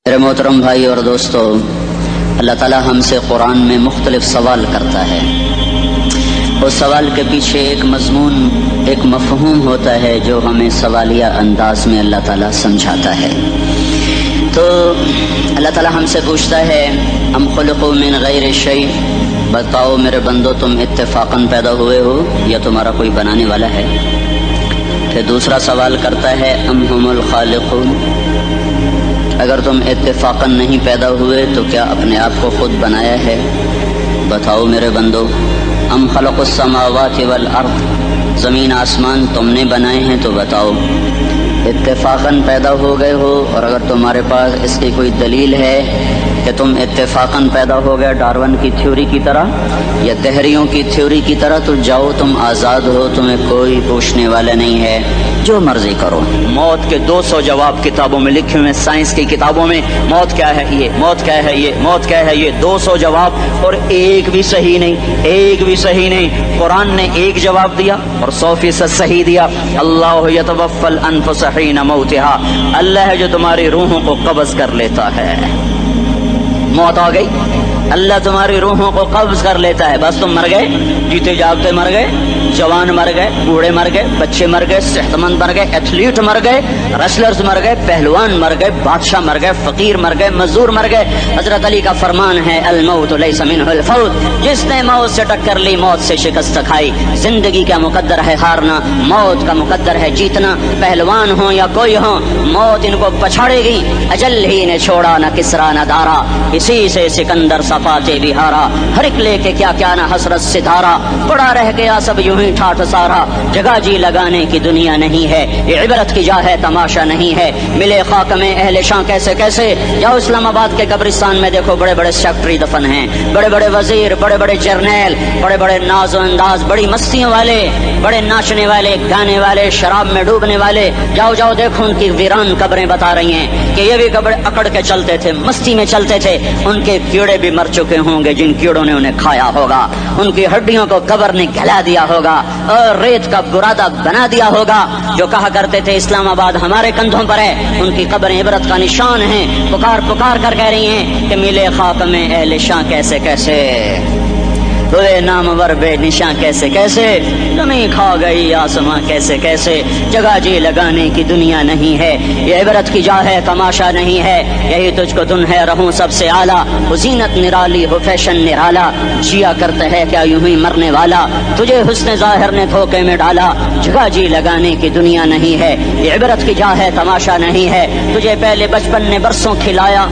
میرے محترم بھائی اور دوستو، اللہ تعالیٰ ہم سے قرآن میں مختلف سوال کرتا ہے۔ اس سوال کے پیچھے ایک مضمون، ایک مفہوم ہوتا ہے جو ہمیں سوالیہ انداز میں اللہ تعالیٰ سمجھاتا ہے۔ تو اللہ تعالیٰ ہم سے پوچھتا ہے ام خلقوا من غیر شیء، بتاؤ میرے بندو تم اتفاقاً پیدا ہوئے ہو یا تمہارا کوئی بنانے والا ہے؟ پھر دوسرا سوال کرتا ہے ام هم الخالقون، اگر تم اتفاقاً نہیں پیدا ہوئے تو کیا اپنے آپ کو خود بنایا ہے؟ بتاؤ میرے بندو ام خلق السماوات والارض، زمین آسمان تم نے بنائے ہیں تو بتاؤ اتفاقاً پیدا ہو گئے ہو؟ اور اگر تمہارے پاس اس کی کوئی دلیل ہے کہ تم اتفاقاً پیدا ہو گئے ڈارون کی تھیوری کی طرح یا دہریوں کی تھیوری کی طرح، تو جاؤ تم آزاد ہو، تمہیں کوئی پوچھنے والا نہیں ہے، جو مرضی کرو۔ موت کے 200 جواب کتابوں میں لکھے ہوئے، سائنس کی کتابوں میں موت کیا ہے یہ، موت کیا ہے یہ، موت کیا ہے یہ، 200 جواب، اور ایک بھی صحیح نہیں، ایک بھی صحیح نہیں۔ قرآن نے ایک جواب دیا اور 100% صحیح دیا۔ اللہ یتوفی الانفس حین موتها، اللہ ہے جو تمہاری روحوں کو قبض کر لیتا ہے۔ موت آ گئی، اللہ تمہاری روحوں کو قبض کر لیتا ہے، بس تم مر گئے، جیتے جاگتے مر گئے، جوان مر گئے، بوڑھے مر گئے، بچے مر گئے، صحت مند مر گئے، ایتھلیٹ مر گئے، ریسلرز مر گئے، پہلوان مر گئے، بادشاہ مر گئے، فقیر مر گئے، مزدور مر گئے۔ حضرت علی کا فرمان ہے الموت لیس منہ الفوت، جس نے موت سے ٹکر لی موت سے شکست کھائی۔ زندگی کا مقدر ہے ہارنا، موت کا مقدر ہے جیتنا۔ پہلوان ہوں یا کوئی ہوں، موت ان کو پچھاڑے گی۔ اجل ہی نے چھوڑا نہ کسرا نہ دارا، اسی سے سکندر صفاتے بہارا۔ ہر ایک لے کے کیا کیا نہ حسرت سے دھارا، پڑا رہ گیا سب یوں ہی ٹھاٹھ سارا۔ جگہ جی لگانے کی دنیا نہیں ہے، یہ عبرت کی جا ہے تماشا نہیں ہے۔ ملے خاک میں اہل شاں کیسے کیسے، جاؤ اسلام آباد کے قبرستان میں دیکھو، بڑے بڑے سیکٹری دفن ہیں، بڑے بڑے وزیر، بڑے بڑے جرنیل، بڑے بڑے ناز و انداز، بڑی مستیوں والے، بڑے ناچنے والے، گانے والے، شراب میں ڈوبنے والے۔ جاؤ جاؤ دیکھو، ان کی ویران قبریں بتا رہی ہیں کہ یہ بھی قبر اکڑ کے چلتے تھے، مستی میں چلتے تھے۔ ان کے کیڑے بھی مر چکے ہوں گے جن کیڑوں نے انہیں کھایا ہوگا، ان کی ہڈیوں کو قبر نے گلا دیا ہوگا اور ریت کا برادہ بنا دیا ہوگا۔ جو کہا کرتے تھے اسلام آباد ہمارے کندھوں پر ہے، ان کی قبریں عبرت کا نشان ہیں۔ پکار پکار کر کہہ رہی ہیں کہ ملے خاک میں اہل شاں کیسے کیسے، ہوئے نامور بے نشاں کیسے کیسے، زمین کھا گئی آسماں کیسے کیسے۔ جگہ جی لگانے کی دنیا نہیں ہے، یہ عبرت کی جا ہے تماشا نہیں ہے۔ یہی تجھ کو دن ہے رہوں سب سے اعلیٰ، ہو زینت نرالی ہو فیشن نرالا، جیا کرتا ہے کیا یوں ہی مرنے والا، تجھے حسن ظاہر نے دھوکے میں ڈالا۔ جگہ جی لگانے کی دنیا نہیں ہے، یہ عبرت کی جا ہے تماشا نہیں ہے۔ تجھے پہلے بچپن نے برسوں کھلایا،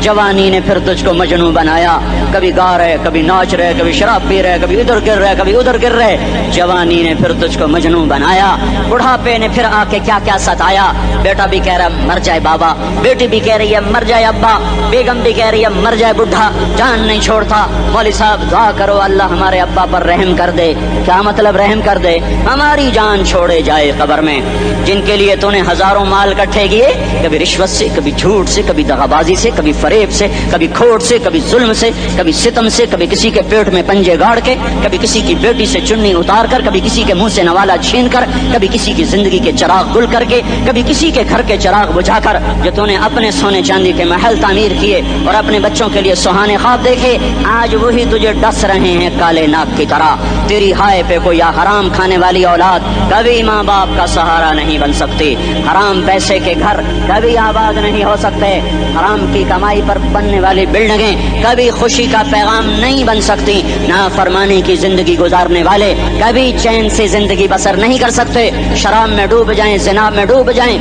جوانی نے پھر تجھ کو مجنوں بنایا۔ کبھی گا رہے، کبھی ناچ رہے، کبھی شراب پی رہے، کبھی ادھر گر رہے، کبھی ادھر گر رہے۔ جوانی نے پھر تجھ کو مجنوں بنایا، بڑھاپے نے پھر آ کے کیا کیا ستایا۔ بیٹا بھی کہہ رہا مر جائے بابا، بیٹی بھی کہہ رہی ہے مر جائے ابا، بیگم بھی کہہ رہی ہے مر جائے بڈھا، جان نہیں چھوڑتا۔ مولوی صاحب دعا کرو اللہ ہمارے ابا پر رحم کر دے۔ کیا مطلب رحم کر دے؟ ہماری جان چھوڑے جائے قبر میں۔ جن کے لیے تو نے ہزاروں مال اکٹھے کیے، کبھی رشوت سے، کبھی جھوٹ سے، کبھی دغابازی سے، کبھی فریب سے، کبھی کھوٹ سے، کبھی ظلم سے، کبھی ستم سے، کبھی کسی کے پیٹ میں پنجے گاڑ کے، کبھی کسی کی بیٹی سے چنی اتار کر، کبھی کسی کے منہ سے نوالا چھین کر، کبھی کسی کی زندگی کے چراغ گل کر کے، کبھی کسی کے گھر کے چراغ بجھا کر۔ جو تو نے اپنے سونے چاندی کے محل تعمیر کیے اور اپنے بچوں کے لیے سہانے خواب دیکھے، آج وہی تجھے ڈس رہے ہیں کالے ناک کی طرح۔ تیری ہائے پہ کوئی حرام کھانے والی اولاد کبھی ماں باپ کا سہارا نہیں بن سکتی۔ حرام پیسے کے گھر کبھی آباد نہیں ہو سکتے۔ حرام کی کمائی پر بننے والی بلڈنگیں کبھی خوشی کا پیغام نہیں بن سکتی۔ نافرمانی کی زندگی گزارنے والے کبھی چین سے زندگی بسر نہیں کر سکتے۔ شراب میں ڈوب جائیں، زنا میں ڈوب جائیں،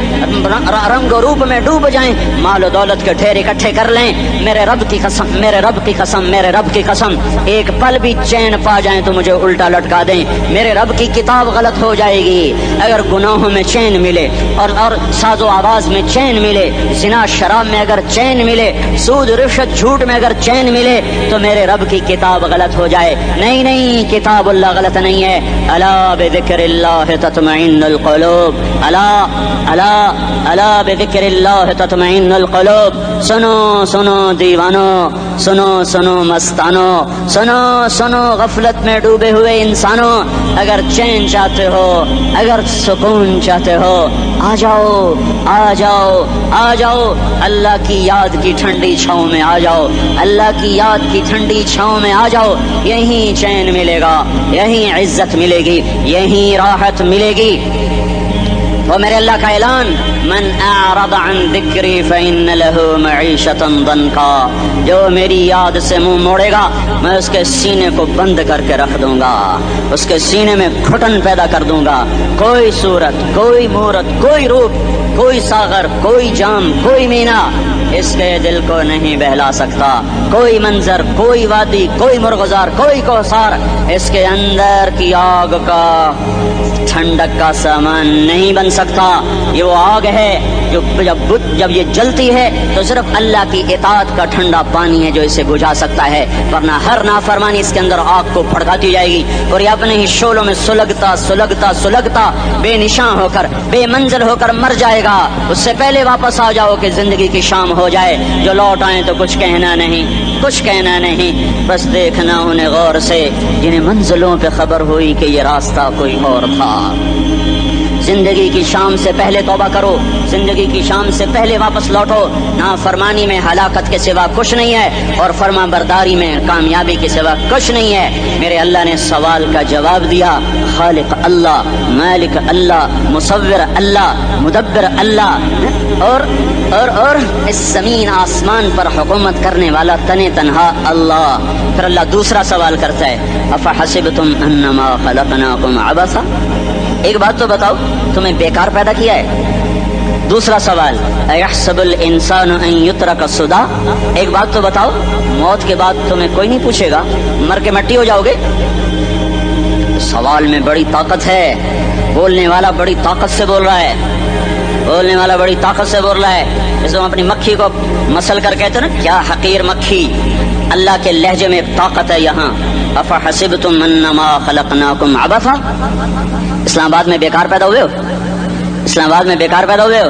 رنگ و روپ میں ڈوب جائیں، مال و دولت کے ڈھیر اکٹھے کر لیں، میرے رب کی قسم، میرے رب کی قسم، میرے رب کی قسم، ایک پل بھی چین پا جائیں تو مجھے الٹا لٹکا دیں۔ میرے رب کی کتاب غلط ہو جائے گی اگر گناہوں میں چین ملے اور ساز و آواز میں چین ملے، زنا شراب میں اگر چین ملے، سود رشوت جھوٹ میں اگر چین ملے، تو میرے رب کی کتاب غلط ہو جائے. نہیں نہیں، کتاب اللہ غلط نہیں ہے. الا بذکر اللہ تطمئن القلوب، الا الا الا بذکر اللہ تطمئن القلوب. سنو سنو دیوانو، سنو سنو مستانو، سنو سنو غفلت میں ڈوبے ہوئے انسانوں، اگر چین چاہتے ہو، اگر سکون چاہتے ہو، آ جاؤ آ جاؤ آ جاؤ، اللہ کی یاد کی ٹھنڈی چھاؤں میں آ جاؤ، اللہ کی یاد کی ٹھنڈی چھاؤں میں آ جاؤ. یہیں چین ملے گا، یہیں عزت ملے گی، یہیں راحت ملے گی. وہ میرے اللہ کا اعلان، من اعرض عن ذکری فإن له معیشۃ ضنکا، جو میری یاد سے منہ موڑے گا میں اس کے سینے کو بند کر کے رکھ دوں گا، اس کے سینے میں گھٹن پیدا کر دوں گا. کوئی صورت، کوئی مورت، کوئی روپ، کوئی ساغر، کوئی جام، کوئی مینا اس کے دل کو نہیں بہلا سکتا. کوئی منظر، کوئی وادی، کوئی مرغزار، کوئی کوثر اس کے اندر کی آگ کا ٹھنڈک کا سامان نہیں بن سکتا. یہ وہ آگ ہے جو جب یہ جلتی ہے تو صرف اللہ کی اطاعت کا ٹھنڈا پانی ہے جو اسے بجھا سکتا ہے، ورنہ ہر نافرمانی اس کے اندر آگ کو بھڑکاتی جائے گی اور یہ اپنے ہی شعلوں میں سلگتا سلگتا سلگتا بے نشان ہو کر، بے منزل ہو کر مر جائے گا. اس سے پہلے واپس آ جاؤ کہ زندگی کی شام ہو جائے. جو لوٹ آئیں تو کچھ کہنا نہیں، کچھ کہنا نہیں، بس دیکھنا انہیں غور سے جنہیں منزلوں پہ خبر ہوئی کہ یہ راستہ کوئی اور تھا. زندگی کی شام سے پہلے توبہ کرو، زندگی کی شام سے پہلے واپس لوٹو. نافرمانی میں ہلاکت کے سوا کچھ نہیں ہے اور فرما برداری میں کامیابی کے سوا کچھ نہیں ہے. میرے اللہ نے سوال کا جواب دیا. خالق اللہ، مالک اللہ، مصور اللہ، مدبر اللہ، اور اس زمین آسمان پر حکومت کرنے والا تنے تنہا اللہ. پھر اللہ دوسرا سوال کرتا ہے، افحسبتم انما خلقناکم عبثا، ایک بات تو بتاؤ تمہیں بیکار پیدا کیا ہے؟ دوسرا سوال، ایحسب الانسان ان یترک سدی، ایک بات تو بتاؤ موت کے بعد تمہیں کوئی نہیں پوچھے گا، مر کے مٹی ہو جاؤ گے؟ سوال میں بڑی طاقت ہے، بولنے والا بڑی طاقت سے بول رہا ہے، بولنے والا بڑی طاقت سے بول رہا ہے. جیسے ہم اپنی مکھی کو مسل کر کہتے ہیں نا، کیا حقیر مکھی. اللہ کے لہجے میں ایک طاقت ہے یہاں. افحسبتم انما خلقناکم عبثا، اسلام آباد میں بیکار پیدا ہوئے ہو؟ اسلام آباد میں بیکار پیدا ہوئے ہو؟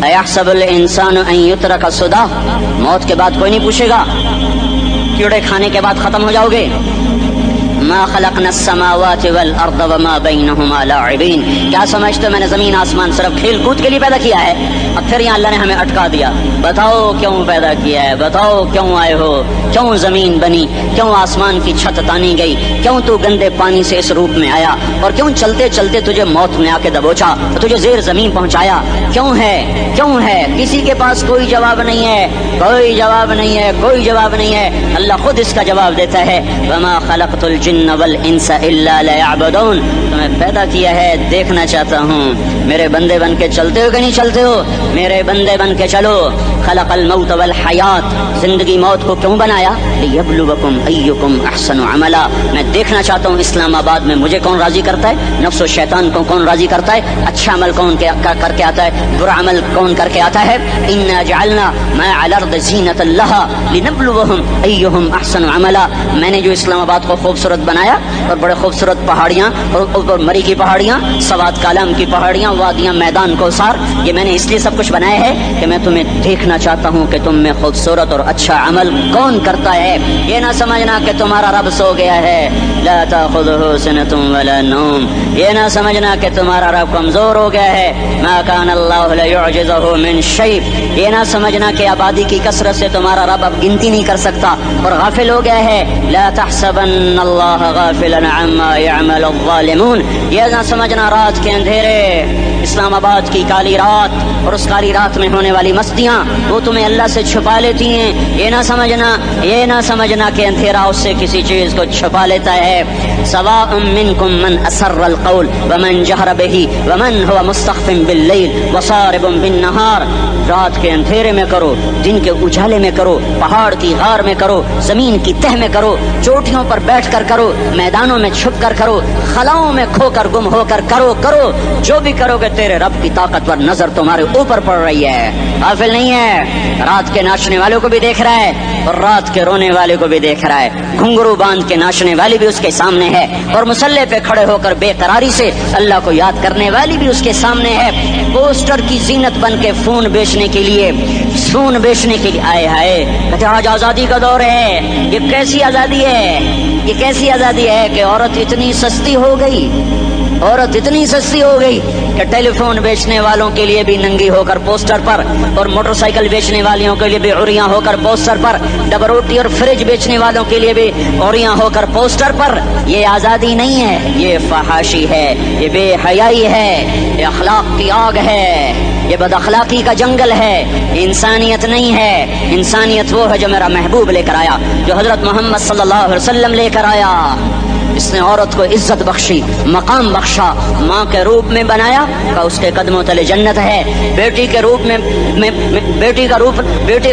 ایحسب الانسان ان یترک سدی، موت کے بعد کوئی نہیں پوچھے گا، کیڑے کھانے کے بعد ختم ہو جاؤ گے. ما خلقنا السماوات والارض وما بينهما لاعبين، کیا سمجھتے میں نے زمین آسمان صرف کھیل کود کے لیے پیدا کیا ہے؟ اب پھر یہاں اللہ نے ہمیں اٹکا دیا. بتاؤ کیوں پیدا کیا ہے، بتاؤ کیوں آئے ہو، کیوں زمین بنی، کیوں آسمان کی چھت تانی گئی، کیوں تو گندے پانی سے اس روپ میں آیا، اور کیوں چلتے چلتے تجھے موت نے آ کے دبوچا، تجھے زیر زمین پہنچایا. کیوں ہے، کیوں ہے؟ کسی کے پاس کوئی جواب نہیں ہے، کوئی جواب نہیں ہے، کوئی جواب نہیں ہے. اللہ خود اس کا جواب دیتا ہے، وما خلقت الجن والانس الا ليعبدون، تمہیں پیدا کیا ہے دیکھنا چاہتا ہوں میرے بندے بن کے چلتے ہو کہ نہیں چلتے ہو، میرے بندے بن کے چلو. خلق الموت والحیات، زندگی موت کو کیوں بنایا؟ لیبلوکم ایکم احسن عملا، میں دیکھنا چاہتا ہوں اسلام آباد میں مجھے کون راضی کرتا ہے، نفس و شیطان کو کون راضی کرتا ہے، اچھا عمل کون کر کے آتا ہے، برا عمل کون کر کے آتا ہے. انا جعلنا ما علی الارض زینۃ لها لنبلوهم ایہم احسن عملا، میں نے جو اسلام آباد کو خوبصورت بنایا اور بڑے خوبصورت پہاڑیاں اور مری کی پہاڑیاں، سوات کالم کی پہاڑیاں، وادیاں، میدان کوثر، یہ میں نے اس لیے سب کچھ بنایا ہے کہ میں تمہیں دیکھنا چاہتا ہوں کہ تم میں خوبصورت اور اچھا عمل کون کرتا ہے. یہ نہ سمجھنا کہ تمہارا رب سو گیا ہے، لا تاخذہ سنۃ ولا نوم، یہ نہ سمجھنا کہ تمہارا رب کمزور ہو گیا ہے، ما کان اللہ لیعجزہ من شیء، یہ نہ سمجھنا کہ آبادی کی کثرت سے تمہارا رب اب گنتی نہیں کر سکتا اور غافل ہو گیا ہے. لا تحسبن اللہ غافلا عما يعمل الظالمون، یہ نہ سمجھنا رات کے اندھیرے، اسلام آباد کی کالی رات اور اس کالی رات میں ہونے والی مستیاں وہ تمہیں اللہ سے چھپا لیتی ہیں. یہ نہ سمجھنا کہ اندھیرا اس سے کسی چیز کو چھپا لیتا ہے. سواء منکم من اسر القول ومن جہر بہ ومن هو مستخف باللیل وصارب بالنہار. رات کے اندھیرے میں کرو، دن کے اجالے میں کرو، پہاڑ کی غار میں کرو، زمین کی تہ میں کرو، چوٹیوں پر بیٹھ کر کرو، میدانوں میں چھپ کر کرو، خلاؤں میں کھو کر گم ہو کر کرو. جو بھی کرو گے تیرے رب کی طاقتور نظر تمہارے اوپر پڑ رہی ہے، غافل نہیں ہے. رات کے ناچنے والوں کو بھی دیکھ رہا ہے اور رات کے رونے والے کو بھی دیکھ رہا ہے. گھنگرو باندھ کے ناچنے والی بھی اس کے سامنے ہے اور مسلح پہ کھڑے ہو کر بے قراری سے اللہ کو یاد کرنے والی بھی اس کے سامنے ہے. پوسٹر کی زینت بن کے فون بیچنے کے لیے آئے ہائے کہتے آج آزادی کا دور ہے. یہ کیسی آزادی ہے، یہ کیسی آزادی ہے کہ عورت اتنی سستی ہو گئی کہ ٹیلی فون بیچنے والوں کے لیے بھی ننگی ہو کر پوسٹر پر، اور موٹر سائیکل بیچنے والوں کے لیے بھی عریاں ہو کر پوسٹر پر، ڈبل روٹی اور فریج بیچنے والوں کے لیے بھی عریاں ہو کر پوسٹر پر. یہ آزادی نہیں ہے، یہ فحاشی ہے، یہ بے حیائی ہے، یہ اخلاق کی آگ ہے، یہ بد اخلاقی کا جنگل ہے. انسانیت نہیں ہے. انسانیت وہ ہے جو میرا محبوب لے کر آیا، جو حضرت محمد صلی اللہ علیہ وسلم لے کر آیا. اس نے عورت کو عزت بخشی، مقام بخشا، ماں کے روپ میں بنایا کہ اس کے قدموں تلے جنت ہے. بیٹی کے روپ میں بیٹے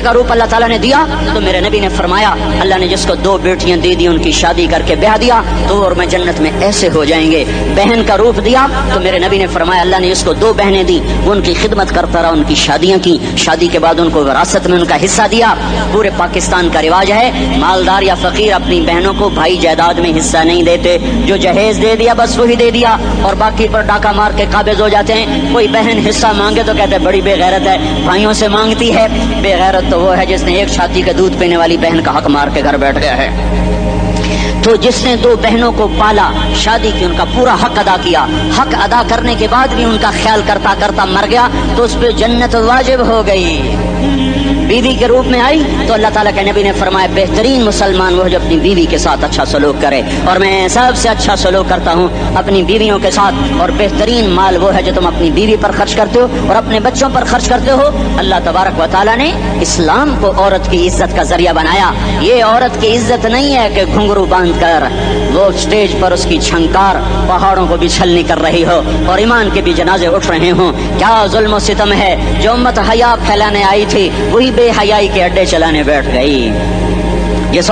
کا روپ اللہ تعالیٰ نے دیا تو میرے نبی نے فرمایا اللہ نے جس کو 2 بیٹیاں دے دی، ان کی شادی کر کے بیاہ دیا تو اور میں جنت میں ایسے ہو جائیں گے. بہن کا روپ دیا تو میرے نبی نے فرمایا اللہ نے جس کو 2 بہنیں دی وہ ان کی خدمت کرتا رہا، ان کی شادیاں کی، شادی کے بعد ان کو وراثت میں ان کا حصہ دیا. پورے پاکستان کا رواج ہے مالدار یا فقیر اپنی بہنوں کو بھائی جائیداد میں حصہ نہیں دیتے، جو جہیز دے دیا بس وہی دے دیا اور باقی پر ڈاکہ مار کے قابض ہو جاتے ہیں. کوئی بہن حصہ مانگے تو کہتے بڑی بے غیرت ہے، بھائیوں سے مانگتی ہے. بے غیرت تو وہ ہے جس نے ایک چھاتی کے دودھ پینے والی بہن کا حق مار کے گھر بیٹھ گیا ہے. تو جس نے 2 بہنوں کو پالا، شادی کی، ان کا پورا حق ادا کیا، حق ادا کرنے کے بعد بھی ان کا خیال کرتا کرتا مر گیا تو اس پہ جنت واجب ہو گئی. بیوی کے روپ میں آئی تو اللہ تعالیٰ کے نبی نے فرمایا بہترین مسلمان وہ جو اپنی بیوی کے ساتھ اچھا سلوک کرے، اور میں سب سے اچھا سلوک کرتا ہوں اپنی بیویوں کے ساتھ. اور بہترین مال وہ ہے جو تم اپنی بیوی پر خرچ کرتے ہو اور اپنے بچوں پر خرچ کرتے ہو. اللہ تبارک و تعالیٰ نے اسلام کو عورت کی عزت کا ذریعہ بنایا. یہ عورت کی عزت نہیں ہے کہ گھنگرو باندھ کر وہ اسٹیج پر اس کی چھنکار پہاڑوں کو بھی چھلنی کر رہی ہو اور ایمان کے بھی جنازے اٹھ رہے ہوں. کیا ظلم و ستم ہے. جو امت حیا پھیلانے آئی تھی وہی بے حیائی کے اڈے چلانے بیٹھ گئی. جس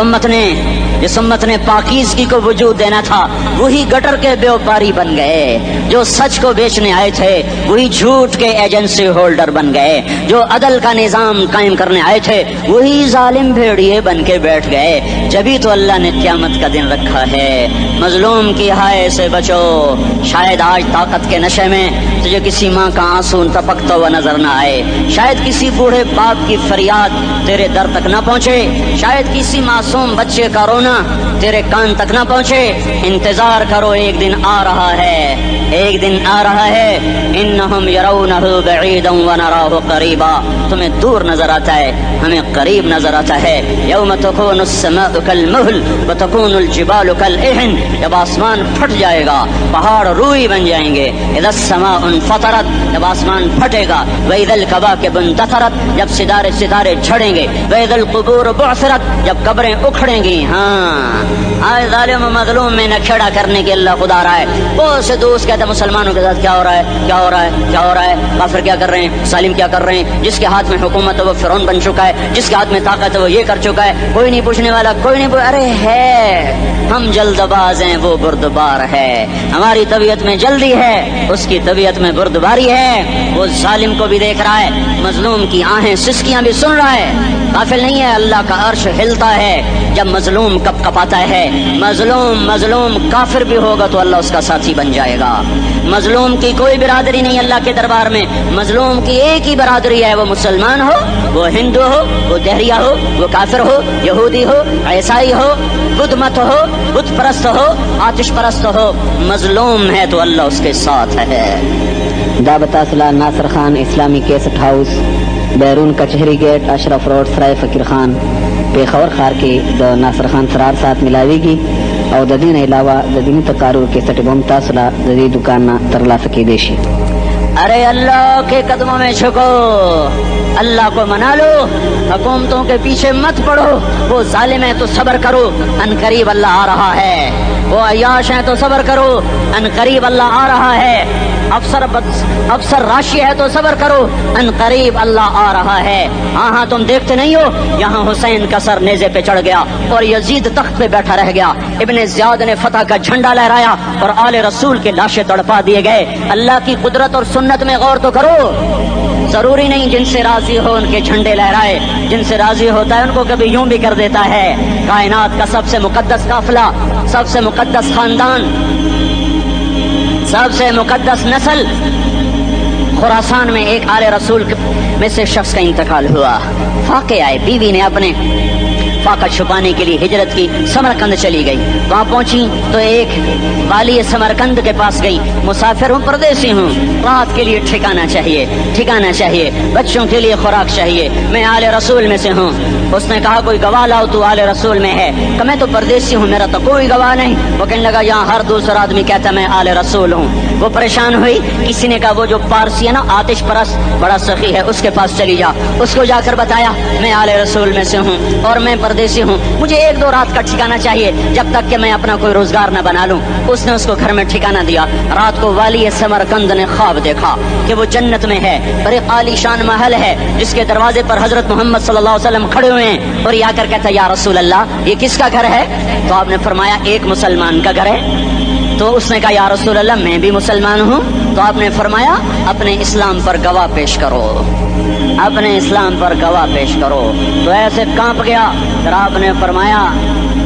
امت نے پاکیزگی کو وجود دینا تھا وہی گٹر کے بیوپاری بن گئے. جو سچ کو بیچنے آئے تھے وہی جھوٹ کے ایجنسی ہولڈر بن گئے. جو عدل کا نظام قائم کرنے آئے تھے وہی ظالم بھیڑیے بن کے بیٹھ گئے. جبھی تو اللہ نے قیامت کا دن رکھا ہے. مظلوم کی ہائے سے بچو. شاید آج طاقت کے نشے میں تجھے کسی ماں کا آنسو ٹپکتا ہوا نظر نہ آئے، شاید کسی بوڑھے باپ کی فریاد تیرے در تک نہ پہنچے، شاید کسی معصوم بچے کا رونا تیرے کان تک نہ پہنچے. انتظار کرو، ایک دن آ رہا ہے، ایک دن آ رہا ہے. انہم یرونہ بعیدا ونراہ قریبا. تمہیں دور نظر آتا ہے، ہمیں قریب نظر آتا ہے. یوم تکون السماء کالمہل وتکون الجبال کالعہن. جب آسمان پھٹ جائے گا پہاڑ روئی بن جائیں گے. اذا السماء انفطرت. جب آسمان پھٹے گا. واذا الکواکب انتثرت. جب ستارے جھڑیں گے. واذا القبور بعثرت. جب قبریں اکھڑیں گی. آج ظالم و مظلوم میں نہ کھڑا کرنے کے اللہ خدا رہا ہے. بہت سے دوست کہتے ہیں مسلمانوں کے ساتھ کیا ہو رہا ہے. کافر کیا کر رہے ہیں، ظالم کیا کر رہے ہیں. جس کے ہاتھ میں حکومت ہے وہ فرعون بن چکا ہے، جس کے ہاتھ میں طاقت ہے وہ یہ کر چکا ہے. کوئی نہیں پوچھنے والا، کوئی نہیں ارے ہے ہم جلد باز ہیں، وہ بردبار ہے. ہماری طبیعت میں جلدی ہے، اس کی طبیعت میں بردباری ہے. وہ ظالم کو بھی دیکھ رہا ہے، مظلوم کی آہیں سسکیاں بھی سن رہا ہے. غافل نہیں ہے. اللہ کا عرش ہلتا ہے جب مظلوم کپ کپاتا ہے. مظلوم کافر بھی ہوگا تو اللہ اس کا ساتھی بن جائے گا. مظلوم کی کوئی برادری نہیں اللہ کے دربار میں. مظلوم کی ایک ہی برادری ہے، وہ مسلمان ہو، وہ ہندو ہو، وہ دہریہ ہو، وہ کافر ہو، یہودی ہو، عیسائی ہو، بدھ مت ہو، بت پرست ہو، آتش پرست ہو. مظلوم ہے تو اللہ اس کے ساتھ ہے. دعوت اصلاح ناصر خان اسلامی کیسٹ ہاؤس، بیرون کچہری گیٹ، اشرف روڈ، سرائے فقیر خان، پیښور ښار کې د ناصر خان سرار سات ملاویږي او د دې نه علاوه د دیني تقاریر کیسټ به هم تاسو له د دې دکان نه ترلاسه کیدی شي. ارے اللہ کے قدموں میں جھکو، اللہ کو منا لو، حکومتوں کے پیچھے مت پڑو. وہ ظالم ہے تو صبر کرو، ان قریب اللہ آ رہا ہے. وہ عیاش ہیں تو صبر کرو، ان قریب اللہ آ رہا ہے، افسر راشی ہے تو صبر کرو، ان قریب اللہ آ رہا ہے۔ ہاں تم دیکھتے نہیں ہو، یہاں حسین کا سر نیزے پہ چڑھ گیا اور یزید تخت پہ بیٹھا رہ گیا، ابن زیاد نے فتح کا جھنڈا لہرایا اور آل رسول کے لاشیں تڑپا دیے گئے۔ اللہ کی قدرت اور سنت میں غور تو کرو، ضروری نہیں جن سے راضی ہو ان کے جھنڈے لہرائے، جن سے راضی ہوتا ہے ان کو کبھی یوں بھی کر دیتا ہے۔ کائنات کا سب سے مقدس قافلہ، سب سے مقدس خاندان، سب سے مقدس نسل، خراسان میں ایک آل رسول میں سے شخص کا انتقال ہوا۔ فاقے آئے، بیوی نے اپنے فاقہ چھپانے کے لیے ہجرت کی، سمرقند چلی گئی۔ وہاں پہنچی تو ایک والی سمرقند کے پاس گئی، مسافر ہوں، پردیسی ہوں، رات کے لیے ٹھکانا چاہیے، بچوں کے لیے خوراک چاہیے، میں آل رسول میں سے ہوں۔ اس نے کہا کوئی گواہ لاؤ، تو آل رسول میں ہے؟ کہ میں تو پردیسی ہوں، میرا تو کوئی گواہ نہیں۔ وہ کہنے لگا یہاں ہر دوسرا آدمی کہتا میں آل رسول ہوں۔ وہ پریشان ہوئی، کسی نے کہا وہ جو پارسی ہے نا، آتش پرست، بڑا سخی ہے، اس کے پاس چلی جا۔ اس کو جا کر بتایا میں آل رسول میں سے ہوں اور میں پردیسی ہوں، مجھے 1-2 رات کا ٹھکانا چاہیے جب تک کہ میں اپنا کوئی روزگار نہ بنا لوں۔ اس نے اس کو گھر میں ٹھکانا دیا۔ رات کو والی سمرقند نے خواب دیکھا کہ وہ جنت میں ہے اور ایک عالی شان محل ہے جس کے دروازے پر حضرت محمد صلی اللہ علیہ وسلم کھڑے ہوئے ہیں، اور یہ آ کر کہتا یا رسول اللہ یہ کس کا گھر ہے؟ تو آپ نے فرمایا ایک مسلمان کا گھر ہے۔ تو اس نے کہا یا رسول اللہ میں بھی مسلمان ہوں۔ تو آپ نے فرمایا اپنے اسلام پر گواہ پیش کرو، اپنے اسلام پر گواہ پیش کرو۔ تو ایسے کانپ گیا۔ پھر آپ نے فرمایا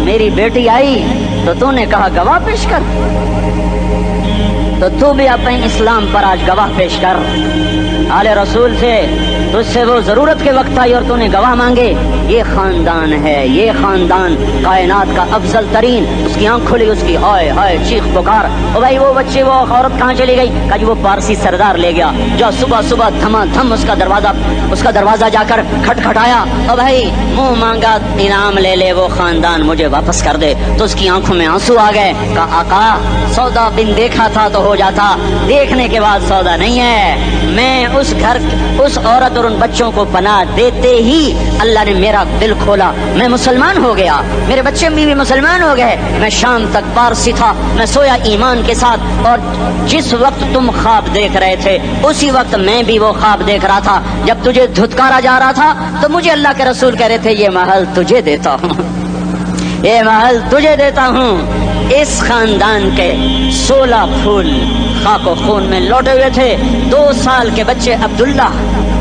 میری بیٹی آئی تو تو نے کہا گواہ پیش کر، تو تو بھی اپنے اسلام پر آج گواہ پیش کر۔ آل رسول سے تجھ سے وہ ضرورت کے وقت آئی اور تو نے گواہ مانگے۔ یہ خاندان ہے، یہ خاندان کائنات کا افضل ترین۔ اس کی آنکھ کھلی، اس کی ہائے ہائے چیخ پکار، او بھائی وہ بچے وہ عورت کہاں چلی گئی؟ کہا جی وہ پارسی سردار لے گیا، جو صبح صبح دھما دھم اس کا دروازہ جا کر کھٹکھٹایا، او بھائی منہ مانگا انعام لے لے، وہ خاندان مجھے واپس کر دے۔ تو اس کی آنکھوں میں آنسو آ گئے۔ کہا آقا سودا بن دیکھا تھا تو ہو جاتا، دیکھنے کے بعد سودا نہیں ہے۔ میں اس گھر، اس عورت اور ان بچوں کو پناہ دیتے ہی اللہ نے میرا دل کھولا، میں مسلمان ہو گیا، میرے بچے بھی مسلمان ہو گئے۔ میں شام تک پارسی تھا، میں سویا ایمان کے ساتھ، اور جس وقت تم خواب دیکھ رہے تھے اسی وقت میں بھی وہ خواب دیکھ رہا تھا۔ جب تجھے دھتکارا جا رہا تھا تو مجھے اللہ کے رسول کہہ رہے تھے یہ محل تجھے دیتا ہوں، یہ محل تجھے دیتا ہوں۔ اس خاندان کے 16 پھول خاک و خون میں لوٹے ہوئے تھے۔ 2 سال کے بچے عبداللہ،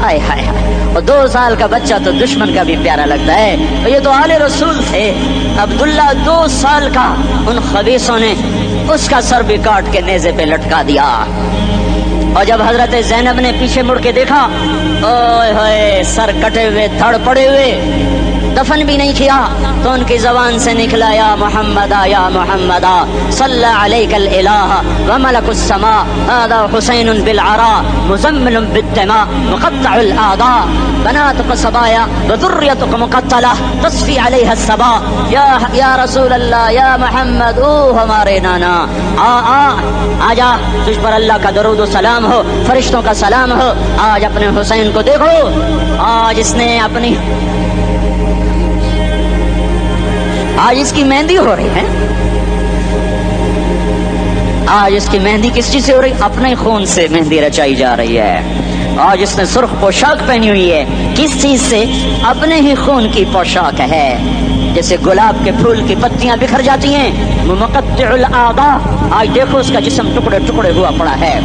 ہائے ہائے ہائے، اور 2 سال کا بچہ تو دشمن کا بھی پیارا لگتا ہے، یہ تو آل رسول تھے۔ عبداللہ 2 سال کا، ان خبیثوں نے اس کا سر بھی کاٹ کے نیزے پہ لٹکا دیا۔ اور جب حضرت زینب نے پیچھے مڑ کے دیکھا، اوئے ہوئے سر کٹے ہوئے، دھڑ پڑے ہوئے، دفن بھی نہیں کیا، تو ان کی زبان سے نکلا یا محمد یا محمد صلی علیک الالہ وملک السماء هذا حسین بالعراء مزمل بالدماء مقطع الاعضاء بناتك صبايا وذريتك مقتلہ تصفی علیہ الصبا۔ یا رسول اللہ، یا محمد، او ہمارے نانا، آ جا، تجھ پر اللہ کا درود و سلام ہو، فرشتوں کا سلام ہو۔ آج اپنے حسین کو دیکھو، آج اس نے اپنی، آج اس کی مہندی ہو رہی ہے۔ آج اس کی مہندی کس چیز سے ہو رہی؟ اپنے خون سے مہندی رچائی جا رہی ہے۔ آج اس نے سرخ پوشاک پہنی ہوئی ہے، کس چیز سے؟ اپنے ہی خون کی پوشاک ہے۔ جیسے گلاب کے پھول کی پتیاں بکھر جاتی ہیں، مقطع الاعضاء، آج دیکھو اس کا جسم ٹکڑے ٹکڑے ہوا پڑا ہے۔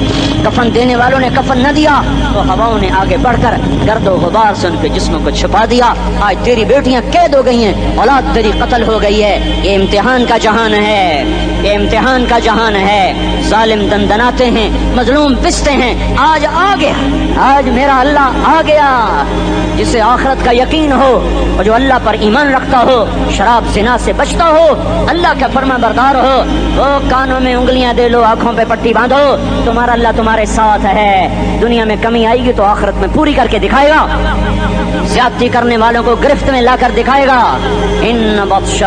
کفن دینے والوں نے کفن نہ دیا تو ہواؤں نے آگے بڑھ کر گرد و غبار سے ان کے جسموں کو چھپا دیا۔ آج تیری بیٹیاں قید ہو گئی ہیں، اولاد تیری قتل ہو گئی ہے۔ یہ امتحان کا جہان ہے، یہ امتحان کا جہان ہے۔ ظالم دندناتے ہیں، مظلوم پستے ہیں۔ آج آ گیا، آج میرا اللہ آ گیا، جسے آخرت کا یقین ہو اور جو اللہ پر ایمان رکھتا ہو، شراب زنا سے بچتا ہو، اللہ کا فرما بردار ہو، وہ کانوں میں انگلیاں دے لو، آنکھوں پہ پٹی باندھو، تمہارا اللہ تمہارے ساتھ ہے۔ دنیا میں کمی آئے گی تو آخرت میں پوری کر کے دکھائے گا، زیادتی کرنے والوں کو گرفت میں لا کر دکھائے گا۔ ان بطش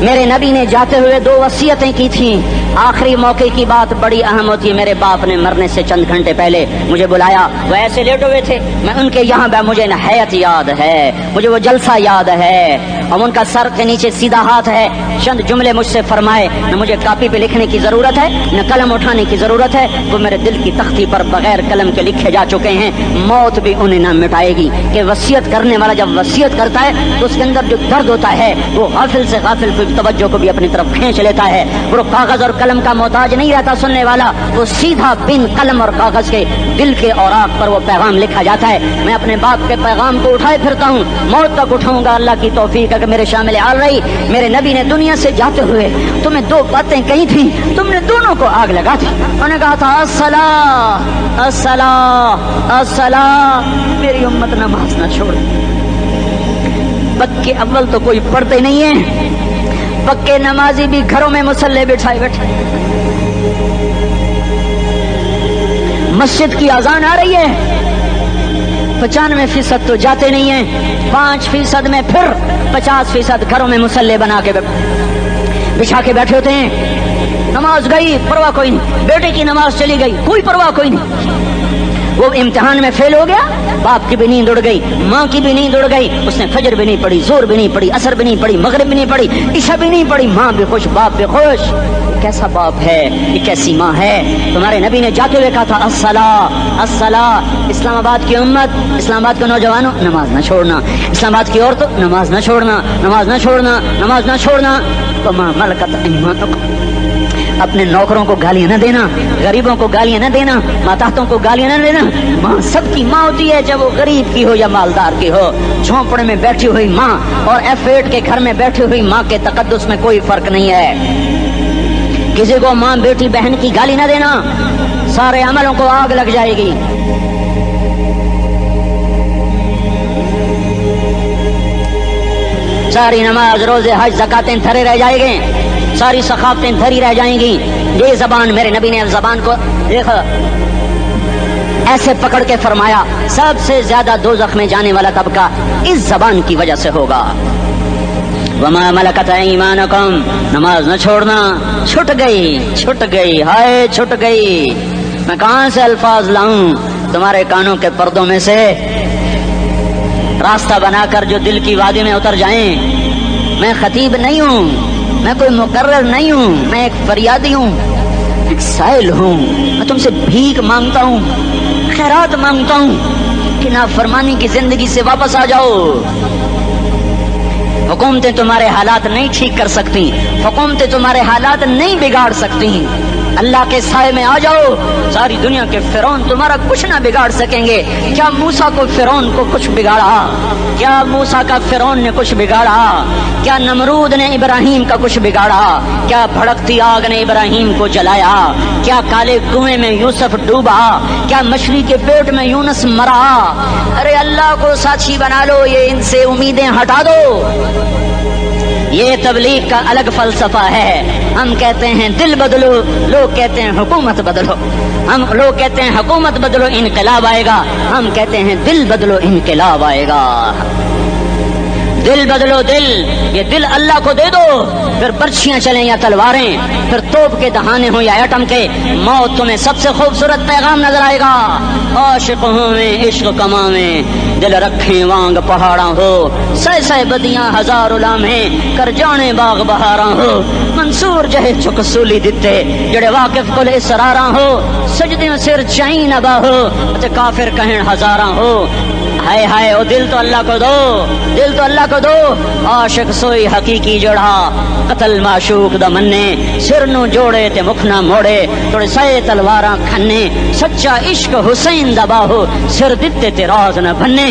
میرے نبی نے جاتے ہوئے 2 وصیتیں کی تھیں. آخری موقع کی بات بڑی اہم ہوتی ہے. میرے باپ نے مرنے سے چند گھنٹے پہلے مجھے بلایا. وہ ایسے لیٹے ہوئے تھے, میں ان کے یہاں مجھے نہایت یاد ہے, مجھے وہ جلسہ یاد ہے. اب ان کا سر کے نیچے سیدھا ہاتھ ہے. چند جملے مجھ سے فرمائے. نہ مجھے کاپی پہ لکھنے کی ضرورت ہے, نہ قلم اٹھانے کی ضرورت ہے. وہ میرے دل کی تختی پر بغیر قلم کے لکھے جا چکے ہیں. موت بھی انہیں نہ مٹائے گی کہ وصیت کرنے والا جب وصیت کرتا ہے تو اس کے اندر جو درد ہوتا ہے وہ غافل سے غافل کی توجہ کو بھی اپنی طرف کھینچ لیتا ہے. وہ کاغذ اور قلم کا محتاج نہیں رہتا سننے والا, وہ سیدھا بن قلم اور کاغذ کے دل کے اوراق پر وہ پیغام لکھا جاتا ہے. میں اپنے باپ کے پیغام کو اٹھائے پھرتا ہوں, موت تک اٹھاؤں گا. اللہ کی توفیق ہے کہ میرے شامل حال رہی. میرے نبی نے دنیا سے جاتے ہوئے تمہیں 2 باتیں کہی تھی, تم نے دونوں کو آگ لگا دی. انہوں نے کہا تھا الصلاۃ الصلاۃ الصلاۃ, میری امت نماز نہ چھوڑ. پکے اول تو کوئی پڑھتے نہیں ہیں, پکے نمازی بھی گھروں میں مصلے بٹھائے بیٹھے. مسجد کی اذان آ رہی ہے, 95% تو جاتے نہیں ہیں, 5% میں پھر 50% گھروں میں مصلے بنا کے بچھا کے بیٹھے ہوتے ہیں. نماز گئی پرواہ کوئی نہیں, بیٹے کی نماز چلی گئی کوئی پرواہ کوئی نہیں. وہ امتحان میں فیل ہو گیا, باپ کی بھی نیند اڑ گئی, ماں کی بھی نیند اڑ گئی. اس نے فجر بھی نہیں پڑھی, زور بھی نہیں پڑھی, عصر بھی نہیں پڑھی, مغرب بھی نہیں پڑھی, عشاء بھی نہیں پڑھی. ماں بھی خوش, باپ بھی خوش. یہ کیسا باپ ہے, یہ کیسی ماں ہے. تمہارے نبی نے جاتے ہوئے کہا تھا الصلاۃ الصلاۃ. اسلام آباد کی امت, اسلام آباد کے نوجوانوں, نماز نہ چھوڑنا. اسلام آباد کی عورتوں, نماز نہ چھوڑنا, نماز نہ چھوڑنا, نماز نہ چھوڑنا. وما ملکت ایمانکم, اپنے نوکروں کو گالیاں نہ دینا, غریبوں کو گالیاں نہ دینا, ماتحتوں کو گالیاں نہ دینا. ماں سب کی ماں ہوتی ہے, چاہے وہ غریب کی ہو یا مالدار کی ہو. جھونپڑے میں بیٹھی ہوئی ماں اور F8 کے گھر میں بیٹھی ہوئی ماں کے تقدس میں کوئی فرق نہیں ہے. کسی کو ماں بیٹی بہن کی گالی نہ دینا, سارے عملوں کو آگ لگ جائے گی. ساری نماز, روزے, حج, زکاتیں دھرے رہ جائیں گے, ساری ثقافتیں دھری رہ جائیں گی. یہ زبان, میرے نبی نے زبان کو دیکھا ایسے پکڑ کے فرمایا سب سے زیادہ دوزخ میں جانے والا طبقہ اس زبان کی وجہ سے ہوگا. وما ملکت ایمانکم, نماز نہ چھوڑنا. چھٹ گئی, ہائے چھٹ گئی. میں کہاں سے الفاظ لاؤں تمہارے کانوں کے پردوں میں سے, راستہ بنا کر جو دل کی وادی میں اتر جائیں. میں خطیب نہیں ہوں, میں کوئی مقرر نہیں ہوں, میں ایک فریادی ہوں, ایک سائل ہوں. میں تم سے بھیک مانگتا ہوں, خیرات مانگتا ہوں کہ نافرمانی کی زندگی سے واپس آ جاؤ. حکومتیں تمہارے حالات نہیں ٹھیک کر سکتی, حکومتیں تمہارے حالات نہیں بگاڑ سکتی. اللہ کے سائے میں آ جاؤ, ساری دنیا کے فرعون تمہارا کچھ نہ بگاڑ سکیں گے. کیا موسیٰ کو فرعون کو کچھ بگاڑا؟ کیا موسیٰ کا فرعون نے کچھ بگاڑا؟ کیا نمرود نے ابراہیم کا کچھ بگاڑا؟ کیا بھڑکتی آگ نے ابراہیم کو جلایا؟ کیا کالے کنویں میں یوسف ڈوبا؟ کیا مچھلی کے پیٹ میں یونس مرا؟ ارے اللہ کو ساتھی بنا لو, یہ ان سے امیدیں ہٹا دو. یہ تبلیغ کا الگ فلسفہ ہے. ہم کہتے ہیں دل بدلو, لوگ کہتے ہیں حکومت بدلو. لوگ کہتے ہیں حکومت بدلو انقلاب آئے گا, ہم کہتے ہیں دل بدلو انقلاب آئے گا. دل بدلو, دل, یہ دل اللہ کو دے دو, پھر برچیاں چلیں یا تلواریں, پھر توپ کے دہانے ہوں یا ایٹم کے, موت تمہیں سب سے خوبصورت پیغام نظر آئے گا. عاشق ہوں میں عشق کما میں, دل رکھیں وانگ پہاڑاں ہو, سہ سہ بدیاں ہزار لامہیں, کر جانے باغ بہاراں ہو. منصور جہے چک سولی دتے, جڑے واقف کل اسراراں ہو, سجدے سر چائیں نبا ہو, تے کافر کہیں ہزاراں ہو. ہائے ہائے, او دل تو اللہ کو دو, دل تو اللہ کو دو. عاشق سوئی حقیقی جڑا, قتل معشوق دا مننے, سر نو جوڑے تے مکھ نہ موڑے, توڑے سائے تلواراں کھنے, سچا عشق حسین دا باہو, سر دتے تے راز نہ بھنے.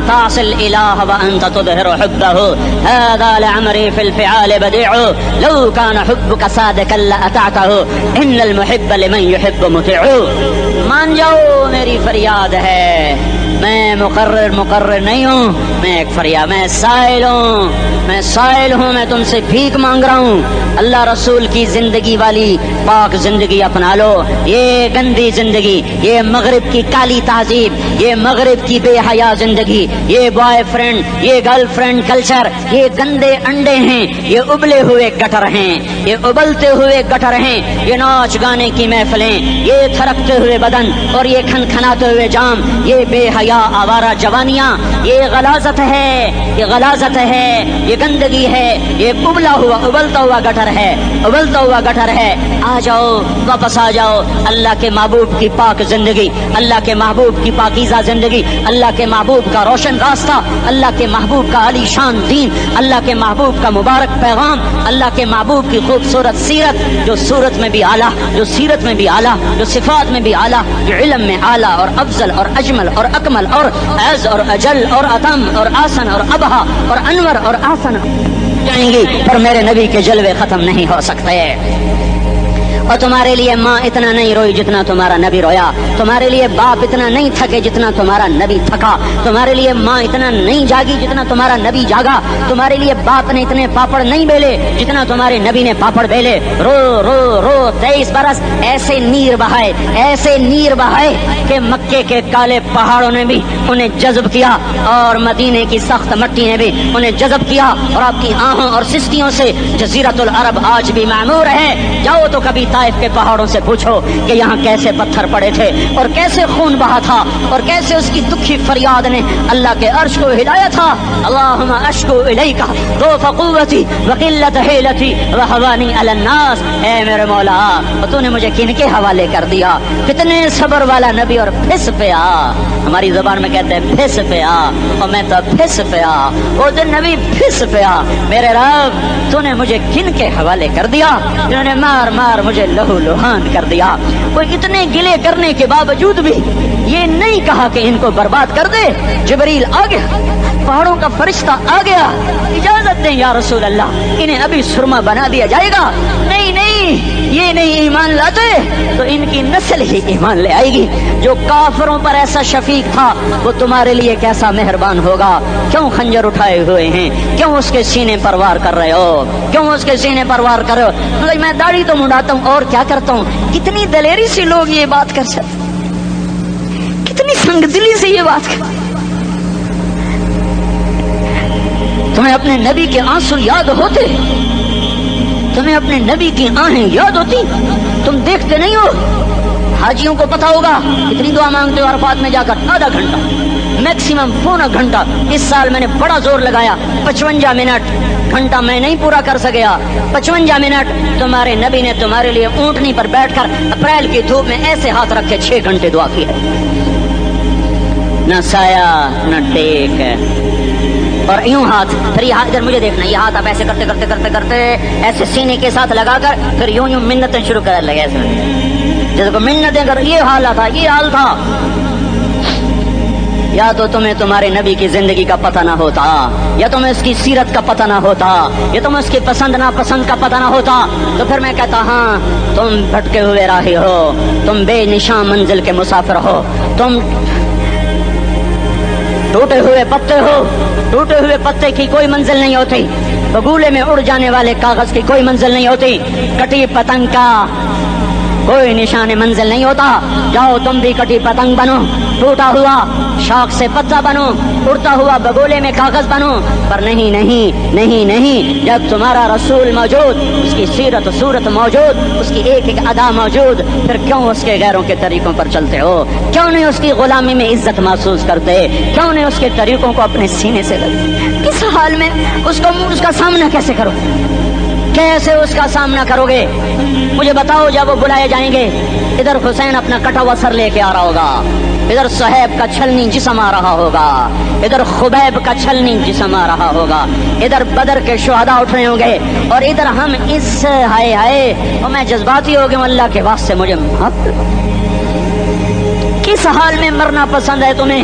تعصي الإله وأنت تظهر حبه, هذا لعمري في الفعال بديع, لو كان حبك صادقا لأطعته, إن المحب لمن يحب مطيع. مان جاؤ, میری فریاد ہے, میں مقرر نہیں ہوں, میں ایک فریاد، میں سائل ہوں، میں تم سے بھیک مانگ رہا ہوں، اللہ رسول کی زندگی والی پاک زندگی اپنا لو۔ یہ گندی زندگی، یہ مغرب کی کالی تہذیب، یہ مغرب کی بے حیا زندگی، یہ بوائے فرینڈ، یہ گرل فرینڈ کلچر، یہ گندے انڈے ہیں، یہ ابلے ہوئے گٹر ہیں، یہ ابلتے ہوئے گٹر ہیں، یہ ناچ گانے کی محفلیں، یہ تھرکتے ہوئے بدن اور یہ کھنکھناتے ہوئے جام، یہ بے حیا آوارہ جوانیاں، یہ غلاظت ہے، یہ غلاظت ہے، یہ گندگی ہے، یہ ابلتا ہوا گٹر ہے، ابلتا ہوا گٹر ہے۔ آ جاؤ، واپس آ جاؤ اللہ کے محبوب کی پاک زندگی، اللہ کے محبوب کی پاکیزہ زندگی، اللہ کے محبوب کا روشن راستہ، اللہ کے محبوب کا علی شان دین، اللہ کے محبوب کا مبارک پیغام، اللہ کے محبوب کی خوبصورت سیرت، جو صورت میں بھی اعلیٰ، جو سیرت میں بھی اعلیٰ، جو صفات میں بھی اعلیٰ، جو علم میں اعلیٰ اور افضل اور اجمل اور اکمل اور اعز اور اجل اور اتم اور آسن اور ابہا اور انور اور آسن جائیں گی، پر میرے نبی کے جلوے ختم نہیں ہو سکتے۔ اور تمہارے لیے ماں اتنا نہیں روئی جتنا تمہارا نبی رویا، تمہارے لیے باپ اتنا نہیں تھکے جتنا تمہارا نبی تھکا، تمہارے لیے ماں اتنا نہیں جاگی جتنا تمہارا نبی جاگا، تمہارے لیے باپ نے اتنے پاپڑ نہیں بیلے جتنا تمہارے نبی نے پاپڑ بیلے۔ رو رو رو 23 برس ایسے نیر بہائے کہ مکے کے کالے پہاڑوں نے بھی انہیں جذب کیا اور مدینے کی سخت مٹی نے بھی انہیں جذب کیا، اور آپ کی آہوں اور سستیوں سے جزیرۃ العرب آج بھی معمور ہے۔ جاؤ تو کبھی طائف کے پہاڑوں سے پوچھو کہ یہاں کیسے پتھر پڑے تھے اور کیسے خون بہا تھا اور کیسے اس کی دکھی فریاد نے اللہ کے عرش کو ہلایا تھا۔ اللہم اشکو الیک ضعف قوتی وقلت حیلتی وہوانی علی الناس، اے میرے مولا تو نے مجھے کن کے حوالے کر دیا؟ کتنے صبر والا نبی، اور پھس پیا، ہماری زبان میں کہتے ہیں پھس پیا، اور میں تو پھس پیا، وہ دن نبی پھس پیا۔ میرے رب تو نے مجھے کن کے حوالے کر دیا جنہوں نے مار مار مجھے لہو لہان کر دیا؟ وہ اتنے گلے کرنے کے باوجود بھی یہ نہیں کہا کہ ان کو برباد کر دے۔ جبریل آ گیا، پہاڑوں کا فرشتہ آ گیا، اجازت دیں یا رسول اللہ، انہیں ابھی سرما بنا دیا جائے گا۔ نہیں نہیں، یہ نہیں ایمان لاتے تو ان کی نسل ہی ایمان لے آئے گی۔ جو کافروں پر ایسا شفیق تھا وہ تمہارے لیے کیسا مہربان ہوگا؟ کیوں خنجر اٹھائے ہوئے ہیں؟ کیوں اس کے سینے پر وار کر رہے ہو؟ کیوں اس کے سینے پر وار کر رہے ہو؟ میں داڑھی تو منڈاتا ہوں اور کیا کرتا ہوں۔ کتنی دلیری سے لوگ یہ بات کر سکتے، کتنی سنگ دلی سے یہ بات کر۔ تمہیں اپنے نبی کے آنسو یاد ہوتے؟ تمہیں اپنے نبی کی آہیں یاد ہوتی؟ تم دیکھتے نہیں ہو؟ حاجیوں کو پتا ہوگا کتنی دعا مانگتے ہو عرفات میں جا کر؟ آدھا گھنٹہ، میکسیمم پونا گھنٹہ۔ اس سال میں نے بڑا زور لگایا، 55 منٹ، گھنٹہ میں نہیں پورا کر سکیا۔ 55 منٹ تمہارے نبی نے تمہارے لیے اونٹنی پر بیٹھ کر اپریل کی دھوپ میں ایسے ہاتھ رکھے 6 گھنٹے دعا کی ہے، نہ سایہ نہ ٹیک، اور یوں ہاتھ، پھر یہ ہاتھ ادھر مجھے دیکھنا، یہ ہاتھ آپ ایسے کرتے کرتے کرتے کرتے ایسے سینے کے ساتھ لگا کر پھر یوں یوں منتیں شروع کر لگے، ایسے جیسے کو منتیں کر۔ یہ حال تھا، یہ حال تھا۔ یا تو تمہیں تمہارے نبی کی زندگی کا پتہ نہ ہوتا، یا تمہیں اس کی سیرت کا پتہ نہ ہوتا، یا تمہیں اس کی پسند ناپسند کا پتہ نہ ہوتا، تو پھر میں کہتا ہاں تم بھٹکے ہوئے راہی ہو، تم بے نشاں منزل کے مسافر ہو، تم ٹوٹے ہوئے پتے ہو۔ ٹوٹے ہوئے پتے کی کوئی منزل نہیں ہوتی، بگولے میں اڑ جانے والے کاغذ کی کوئی منزل نہیں ہوتی، کٹی پتنگ کا کوئی نشان منزل نہیں ہوتا۔ جاؤ تم بھی کٹی پتنگ بنو، ٹوٹا ہوا شاخ سے پتا بنو، اڑتا ہوا بگولے میں کاغذ بنو، پر نہیں نہیں نہیں نہیں، جب تمہارا رسول موجود، اس کی سیرت صورت موجود، اس کی ایک ایک ادا موجود، پھر کیوں اس کے غیروں کے طریقوں پر چلتے ہو؟ کیوں نہیں اس کی غلامی میں عزت محسوس کرتے؟ کیوں نہیں اس کے طریقوں کو اپنے سینے سے لگتے؟ کس حال میں اس کا سامنا کیسے کرو؟ کیسے اس کا سامنا کرو گے؟ مجھے بتاؤ، جب وہ بلائے جائیں گے، ادھر حسین اپنا کٹا ہوا سر لے کے آ رہا ہوگا، ادھر صہیب کا چھلنی جسم آ رہا ہوگا، ادھر خبیب کا چھلنی جسم آ رہا ہوگا، ادھر بدر کے شہداء اٹھ رہے ہوں گے، اور ادھر ہم اس ہائے ہائے، اور میں جذباتی ہو گیا، اللہ کے واسطے مجھے معاف کر۔ کس حال میں مرنا پسند ہے تمہیں؟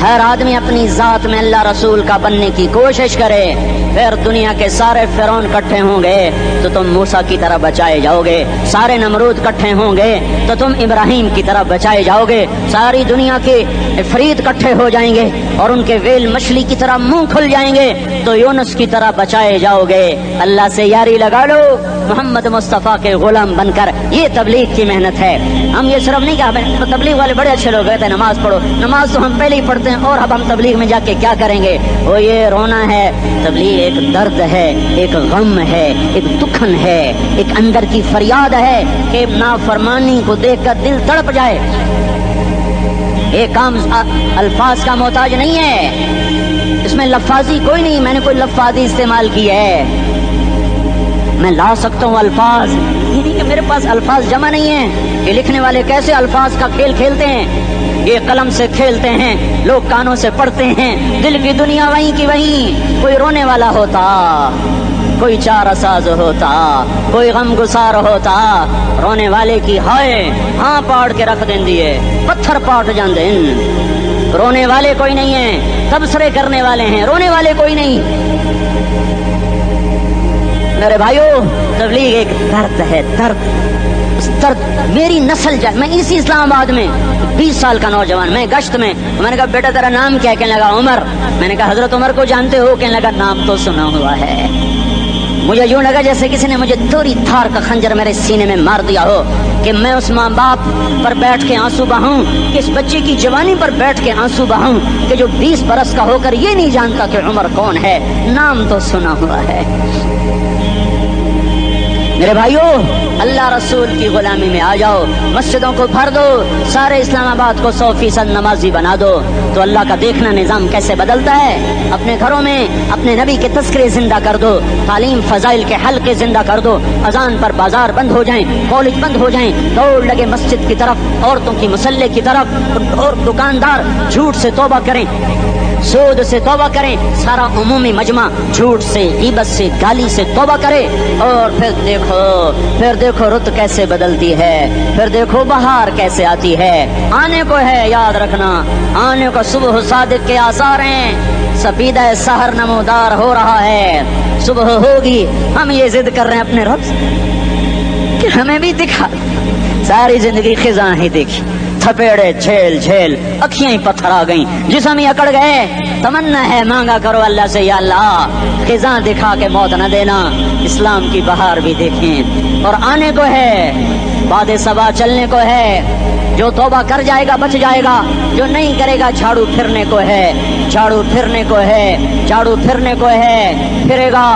ہر آدمی اپنی ذات میں اللہ رسول کا بننے کی کوشش کرے، پھر دنیا کے سارے فرعون کٹھے ہوں گے تو تم موسیٰ کی طرح بچائے جاؤ گے، سارے نمرود کٹھے ہوں گے تو تم ابراہیم کی طرح بچائے جاؤ گے، ساری دنیا کے عفریت کٹھے ہو جائیں گے اور ان کے ویل مچھلی کی طرح منہ کھل جائیں گے تو یونس کی طرح بچائے جاؤ گے۔ اللہ سے یاری لگا لو، محمد مصطفیٰ کے غلام بن کر، یہ تبلیغ کی محنت ہے۔ ہم یہ صرف نہیں کہا تبلیغ والے بڑے اچھے لوگ کہتے ہیں نماز پڑھو، نماز تو ہم پہلے ہی پڑھتے ہیں اور اب ہم تبلیغ میں جا کے کیا کریں گے؟ وہ یہ رونا ہے، تبلیغ ایک درد ہے، ایک غم ہے، ایک دکھن ہے، ایک اندر کی فریاد ہے کہ نافرمانی کو دیکھ کر دل تڑپ جائے۔ ایک کام الفاظ کا محتاج نہیں ہے، اس میں لفاظی کوئی نہیں، میں نے کوئی لفاظی استعمال کی ہے، میں لا سکتا ہوں الفاظ، یہ نہیں کہ میرے پاس الفاظ جمع نہیں ہیں۔ یہ لکھنے والے کیسے الفاظ کا کھیل کھیلتے ہیں، یہ قلم سے کھیلتے ہیں، لوگ کانوں سے پڑھتے ہیں، دل کی دنیا وہیں کی وہیں۔ کوئی رونے والا ہوتا، کوئی چارہ ساز ہوتا، کوئی غم گسار ہوتا، رونے والے کی ہائے ہاں پاڑ کے رکھ دیں دیے، پتھر پاٹ جان دیں۔ رونے والے کوئی نہیں ہیں، تبصرے کرنے والے ہیں، رونے والے کوئی نہیں۔ میرے بھائیو، تبلیغ ایک درد ہے، درد، اس درد میری نسل جائے۔ میں اسی اسلام آباد میں 20 سال کا نوجوان، میں گشت میں نے کہا بیٹا تیرا نام کیا؟ کہنے لگا عمر۔ میں نے کہا حضرت عمر کو جانتے ہو؟ کہنے لگا نام تو سنا ہوا ہے۔ مجھے یوں لگا جیسے کسی نے مجھے توری تھار کا خنجر میرے سینے میں مار دیا ہو، کہ میں اس ماں باپ پر بیٹھ کے آنسو بہاؤں، کہ اس بچے کی جوانی پر بیٹھ کے آنسو بہاؤں، کہ جو 20 برس کا ہو کر یہ نہیں جانتا کہ عمر کون ہے، نام تو سنا ہوا ہے۔ میرے بھائیو، اللہ رسول کی غلامی میں آ جاؤ، مسجدوں کو بھر دو، سارے اسلام آباد کو 100% نمازی بنا دو، تو اللہ کا دیکھنا نظام کیسے بدلتا ہے۔ اپنے گھروں میں اپنے نبی کے تذکرے زندہ کر دو، تعلیم فضائل کے حلقے زندہ کر دو، اذان پر بازار بند ہو جائیں، کالج بند ہو جائیں، دوڑ لگے مسجد کی طرف، عورتوں کی مصلے کی طرف، اور دکاندار جھوٹ سے توبہ کریں، سود سے توبہ کریں، سارا عمومی مجمع جھوٹ سے، غیبت سے، گالی سے توبہ کرے، اور پھر دیکھو رت کیسے بدلتی ہے، پھر دیکھو بہار کیسے آتی ہے۔ آنے کو ہے، یاد رکھنا، آنے کو صبح صادق کے آثار ہیں، سپیدہ سحر نمودار ہو رہا ہے، صبح ہوگی۔ ہم یہ ضد کر رہے ہیں اپنے رب سے کہ ہمیں بھی دکھا، ساری زندگی خزاں ہی دیکھی، تھپیڑے جھیل جھیل، اکھیاں ہی پتھر آ گئیں، جسم ہی اکڑ گئے۔ تمنا ہے مانگا کرو اللہ سے، یا اللہ خزاں دکھا کے موت نہ دینا، اسلام کی بہار بھی دیکھیں۔ اور آنے کو ہے، باد صبا چلنے کو ہے، جو توبہ کر جائے گا بچ جائے گا، جو نہیں کرے گا جھاڑو پھرنے کو ہے، جھاڑو پھرنے کو ہے، جھاڑو پھرنے کو ہے، پھرے گا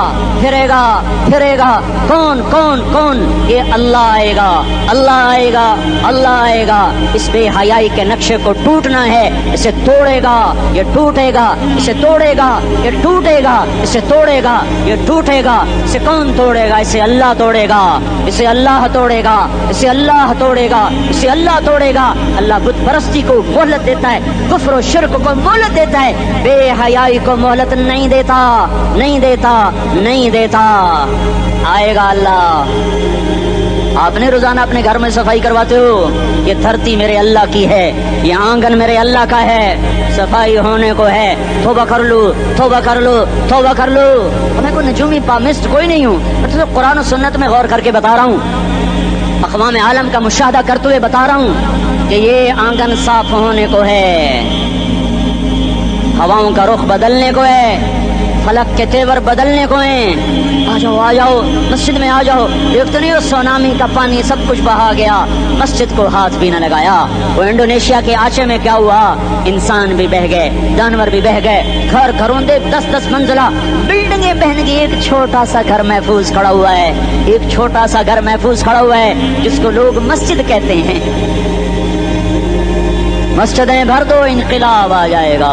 پھرے گا پھرے گا۔ کون کون کون؟ یہ اللہ آئے گا، اللہ آئے گا، اللہ آئے گا۔ اس بے حیائی کے نقشے کو ٹوٹنا ہے، اسے توڑے گا، یہ ٹوٹے گا، اسے توڑے گا، یہ ٹوٹے گا، اسے توڑے گا، یہ ٹوٹے گا۔ اسے کون توڑے گا؟ اسے اللہ توڑے گا، اسے اللہ توڑے گا، اسے اللہ توڑے گا، اسے اللہ توڑے گا۔ اللہ بت پرستی کو مہلت دیتا ہے، کفر و شرک کو مہلت دیتا ہے، بے حیائی کو مہلت نہیں دیتا، نہیں دیتا، نہیں دیتا۔ آئے گا اللہ۔ آپ نے روزانہ اپنے گھر میں صفائی کرواتے ہو، یہ دھرتی میرے اللہ کی ہے، یہ آنگن میرے اللہ کا ہے، صفائی ہونے کو ہے، توبہ کر لو، توبہ کر لو، توبہ کر لو۔ میں کوئی نجومی پامسٹ کوئی نہیں ہوں، میں تو قرآن و سنت میں غور کر کے بتا رہا ہوں، اقوام عالم کا مشاہدہ کرتے ہوئے بتا رہا ہوں کہ یہ آنگن صاف ہونے کو ہے، ہواؤں کا رخ بدلنے کو ہے، فلک کے تیور بدلنے کو ہیں۔ آ جاؤ آ جاؤ، مسجد میں آ جاؤ۔ دیکھتے نہیں ہو سونامی کا پانی سب کچھ بہا گیا، مسجد کو ہاتھ بھی نہ لگایا۔ وہ انڈونیشیا کے آچے میں کیا ہوا؟ انسان بھی بہ گئے، جانور بھی بہ گئے، گھر گھروندے 10-10 منزلہ بلڈنگیں بہن گئی، ایک چھوٹا سا گھر محفوظ کھڑا ہوا ہے، ایک چھوٹا سا گھر محفوظ کھڑا ہوا ہے جس کو لوگ مسجد کہتے ہیں۔ مسجدیں بھر دو، انقلاب آ جائے گا۔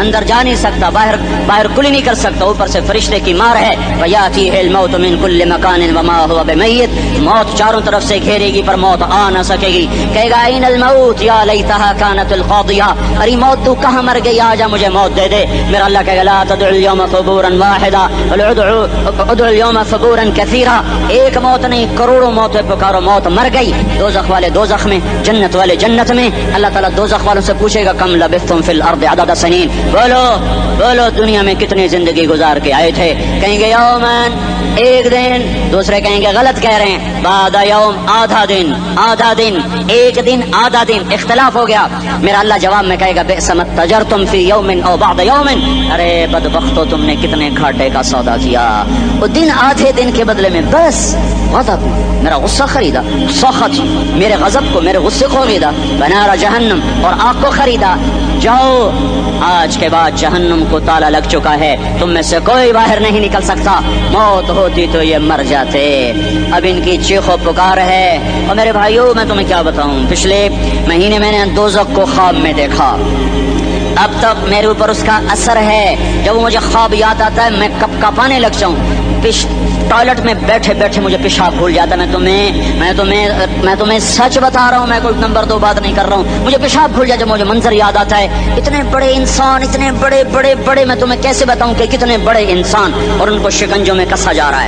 اندر جا نہیں سکتا، باہر کلی نہیں کر سکتا، اوپر سے فرشتے کی مار ہے، وَيَأْتِيهِ الْمَوْتُ مِنْ كُلِّ مَكَانٍ وَمَا هُوَ بِمَيِّتٍ، موت چاروں طرف سے گھیرے گی پر موت آ نہ سکے گی، کہے گا اَيْنَ الْمَوْتُ يَا لَيْتَهَا كَانَتِ الْقَاضِيَةَ، ارے موت تو کہاں مر گئی، آجا مجھے موت دے دے۔ میرا اللہ کہے گا لا تدعوا اليوم ثبورا واحدا بل ادعوا اليوم ثبورا كثيرا، ایک موت نہیں کروڑوں موتیں پکارو، موت مر گئی، دوزخ والے دوزخ میں، جنت والے جنت میں۔ اللہ تعالیٰ دوزخ والوں سے پوچھے گا کم لبثتم فی الارض عدد سنین، بولو دنیا میں کتنی زندگی گزار کے آئے تھے، کہیں گے یومن، ایک دن، دوسرے کہیں گے غلط کہہ رہے ہیں، بعد یوم، آدھا دن، ایک دن آدھا دن، اختلاف ہو گیا۔ میرا اللہ جواب میں کہے گا بئس ما تجرتم فی یوم او بعد یوم، ارے بدبختو تم نے کتنے گھاٹے کا سودا کیا، وہ دن آدھے دن کے بدلے میں بس غضب، میرا غصہ خریدا، سخط میرے غضب کو، میرے غصے کو خریدا، بنار جہنم، اور آگ کو خریدا، جاؤ آج کے بعد جہنم کو تالا لگ چکا ہے، تم میں سے کوئی باہر نہیں نکل سکتا، موت ہوتی تو یہ مر جاتے۔ اب ان کی چیخ و پکار ہے، اور میرے بھائیوں میں تمہیں کیا بتاؤں، پچھلے مہینے میں نے دوزخ کو خواب میں دیکھا، اب تک میرے اوپر اس کا اثر ہے، جب وہ مجھے خواب یاد آتا ہے میں کپ کپانے لگ جاؤں، ٹوائلٹ میں بیٹھے بیٹھے مجھے پیشاب بھول جاتا ہے، میں تمہیں سچ بتا رہا ہوں، میں کوئی نمبر 2 بات نہیں کر رہا ہوں، مجھے پیشاب بھول جاتا ہے، مجھے منظر یاد آتا ہے، اتنے بڑے انسان، اتنے بڑے میں تمہیں کیسے بتاؤں کہ کتنے بڑے انسان، اور ان کو شکنجوں میں کسا جا رہا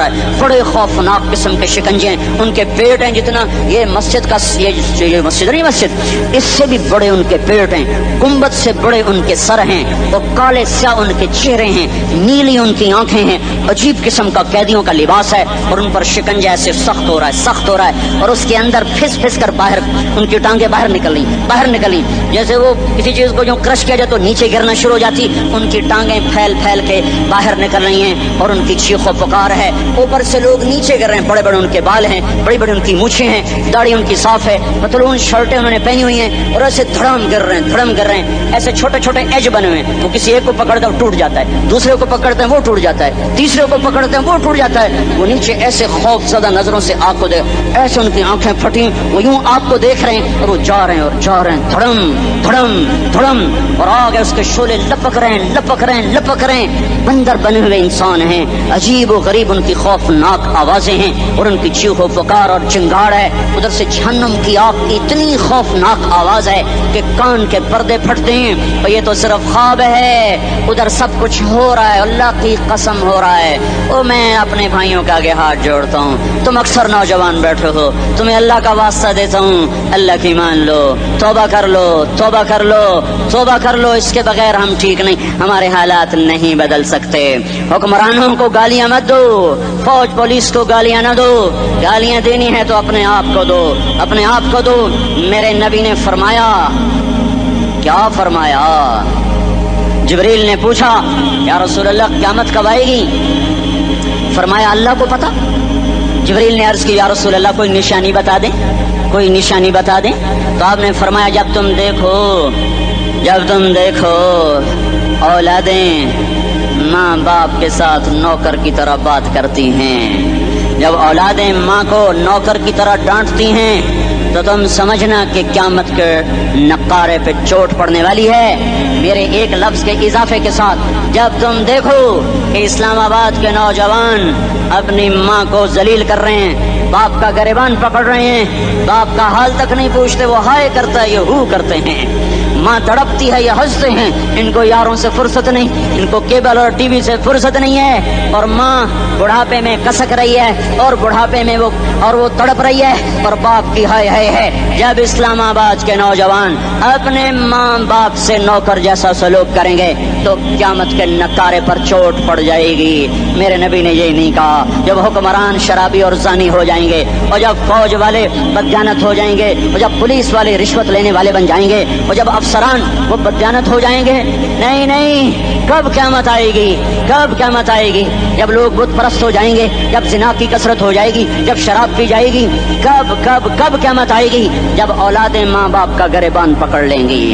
ہے، بڑے خوفناک قسم کے شکنجے ہیں، ان کے پیٹ ہیں جتنا یہ مسجد کا، یہ مسجد نہیں، مسجد اس سے بھی بڑے ان کے پیٹ ہیں، گنبد سے بڑے ان کے سر ہیں، اور کالے سیاہ ان کے چہرے ہیں، نیلی ان کی آنکھیں ہیں، عجیب قسم کا قیدیوں کا لباس ہے، اور ان پر شکنجہ ایسے سخت ہو رہا ہے، اور اس کے اندر پھس کر باہر ان کی ٹانگیں باہر نکلی، جیسے وہ کسی چیز کو جو کرش کیا جائے تو نیچے گرنا شروع ہو جاتی، ان کی ٹانگیں پھیل کے باہر نکل رہی ہیں، اور ان کی چیخ و پکار ہے، اوپر سے لوگ نیچے گر رہے ہیں، بڑے ان کے بال ہیں، بڑی ان کی مونچھیں ہیں، داڑھی ان کی صاف ہے، مطلب شرٹیں انہوں نے پہنی ہوئی ہیں، اور ایسے دھڑم گر رہے ہیں، ایسے چھوٹے ایج بنے ہوئے ہیں، وہ کسی ایک کو پکڑتے ہیں ٹوٹ جاتا ہے، دوسرے کو پکڑتے ہیں وہ ٹوٹ جاتا ہے، تیسرے کو پکڑتے ہیں وہ ٹوٹ جاتا ہے، وہ نیچے ایسے خوف زدہ نظروں سے آگ کو دیکھ، ایسے ان کی آنکھیں پھٹی، وہ یوں آگ کو دیکھ رہے ہیں، اور وہ جا رہے ہیں دھڑم، اور آگے اس کے شعلے لپک رہے ہیں، بندر بنے ہوئے انسان ہیں، عجیب و غریب ان کی خوفناک آوازیں ہیں، اور ان کی چیخ و پکار اور چنگاڑ ہے، ادھر سے جہنم کی آگ کی اتنی خوفناک آواز ہے کہ کان کے پردے پھٹتے ہیں، اور یہ تو صرف خواب ہے، ادھر سب کچھ ہو رہا ہے، اللہ کی قسم ہو رہا ہے۔ او میں اپنے بھائیوں کے آگے ہاتھ جوڑتا ہوں، تم اکثر نوجوان بیٹھے ہو، تمہیں اللہ کا واسطہ دیتا ہوں، اللہ کی مان لو، توبہ کر لو، اس کے بغیر ہم ٹھیک نہیں، ہمارے حالات نہیں بدل سکتے۔ حکمرانوں کو گالیاں مت دو، فوج پولیس کو گالیاں نہ دو، گالیاں دینی ہے تو اپنے آپ کو دو۔ میرے نبی نے فرمایا، کیا فرمایا؟ جبریل نے پوچھا یا رسول اللہ قیامت کب آئے گی؟ فرمایا اللہ کو پتا۔ جبریل نے عرض کی یا رسول اللہ کوئی نشانی بتا دیں، تو آپ نے فرمایا جب تم دیکھو اولادیں ماں باپ کے ساتھ نوکر کی طرح بات کرتی ہیں، جب اولادیں ماں کو نوکر کی طرح ڈانٹتی ہیں، تو تم سمجھنا کہ قیامت کے نقارے پہ چوٹ پڑنے والی ہے۔ میرے ایک لفظ کے اضافے کے ساتھ، جب تم دیکھو کہ اسلام آباد کے نوجوان اپنی ماں کو ذلیل کر رہے ہیں، باپ کا گریبان پکڑ رہے ہیں، باپ کا حال تک نہیں پوچھتے، وہ ہائے کرتا ہے یہ ہو کرتے ہیں، ماں تڑپتی ہے یہ ہنستے ہیں، ان کو یاروں سے فرصت نہیں، ان کو کیبل اور ٹی وی سے فرصت نہیں ہے، اور ماں بڑھاپے میں کسک رہی ہے، اور بڑھاپے میں وہ تڑپ رہی ہے، اور باپ کی ہائے ہے۔ جب اسلام آباد کے نوجوان اپنے ماں باپ سے نوکر جیسا سلوک کریں گے تو قیامت کے نقارے پر چوٹ پڑ جائے گی۔ میرے نبی نے یہ نہیں کہا جب حکمران شرابی اور زانی ہو جائیں گے، اور جب فوج والے بددیانت ہو جائیں گے، اور جب پولیس والے رشوت لینے والے بن جائیں گے، اور جب افسران وہ بددیانت ہو جائیں گے، نہیں، کب قیامت آئے گی؟ جب لوگ بت پرست ہو جائیں گے، جب زنا کی کثرت ہو جائے گی، جب شراب پی جائے گی، کب قیامت آئے گی؟ جب اولادیں ماں باپ کا گریبان پکڑ لیں گی۔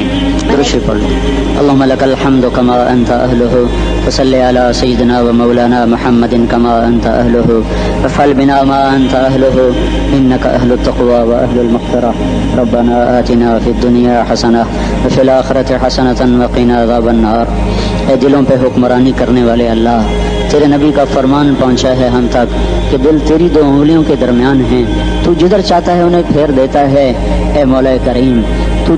درود پڑھ لو۔ اللهم لك الحمد كما انت اهله وصل على سيدنا ومولانا محمد كما انت اهله وفعل بنا ما انت أهله إنك أهل التقوى وأهل المغفرة ربنا آتنا في الدنيا حسنة وفي الآخرة حسنة وقنا عذاب النار. اے دلوں پہ حکمرانی کرنے والے اللہ، تیرے نبی کا فرمان پہنچا ہے ہم تک کہ دل تیری دو انگلیوں کے درمیان ہیں، تو جدھر چاہتا ہے انہیں پھیر دیتا ہے. اے مولا کریم، تو